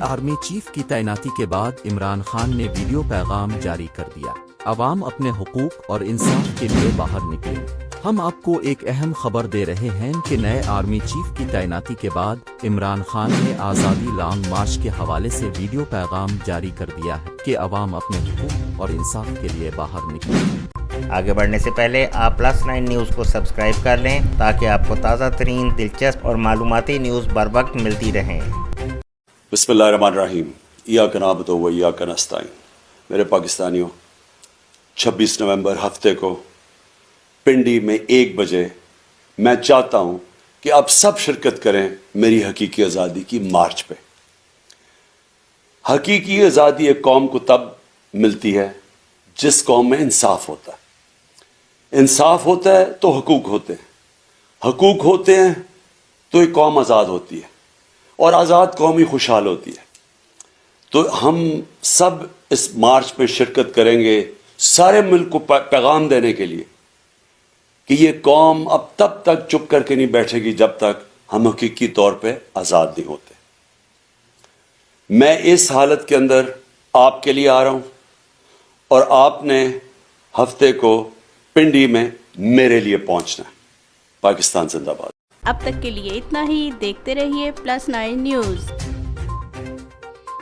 Army chief کی تعیناتی کے بعد عمران خان نے ویڈیو پیغام جاری کر دیا۔ عوام اپنے حقوق اور انصاف کے لیے باہر نکلیں۔ ہم آپ کو ایک اہم خبر دے رہے ہیں کہ نئے آرمی چیف کی تعیناتی کے بعد عمران خان نے آزادی لانگ مارچ کے حوالے سے ویڈیو پیغام جاری کر دیا ہے کہ عوام اپنے حقوق اور انصاف کے لیے باہر نکلیں۔ آگے بڑھنے سے پہلے آپ +9 نیوز کو سبسکرائب کر لیں تاکہ آپ کو تازہ ترین، دلچسپ اور معلوماتی نیوز بر وقت ملتی رہیں۔ بسم اللہ الرحمن الرحیم۔ ایاک نعبد و ایاک نستعین۔ میرے پاکستانیوں، 26 نومبر ہفتے کو پنڈی میں 1 بجے میں چاہتا ہوں کہ آپ سب شرکت کریں میری حقیقی آزادی کی مارچ پہ۔ حقیقی آزادی ایک قوم کو تب ملتی ہے جس قوم میں انصاف ہوتا ہے۔ انصاف ہوتا ہے تو حقوق ہوتے ہیں، حقوق ہوتے ہیں تو ایک قوم آزاد ہوتی ہے، اور آزاد قوم ہی خوشحال ہوتی ہے۔ تو ہم سب اس مارچ میں شرکت کریں گے سارے ملک کو پیغام دینے کے لیے کہ یہ قوم اب تب تک چپ کر کے نہیں بیٹھے گی جب تک ہم حقیقی طور پہ آزاد نہیں ہوتے۔ میں اس حالت کے اندر آپ کے لیے آ رہا ہوں، اور آپ نے ہفتے کو پنڈی میں میرے لیے پہنچنا ہے۔ پاکستان زندہ باد۔ اب تک کے لیے اتنا ہی، دیکھتے رہیے +9 نیوز۔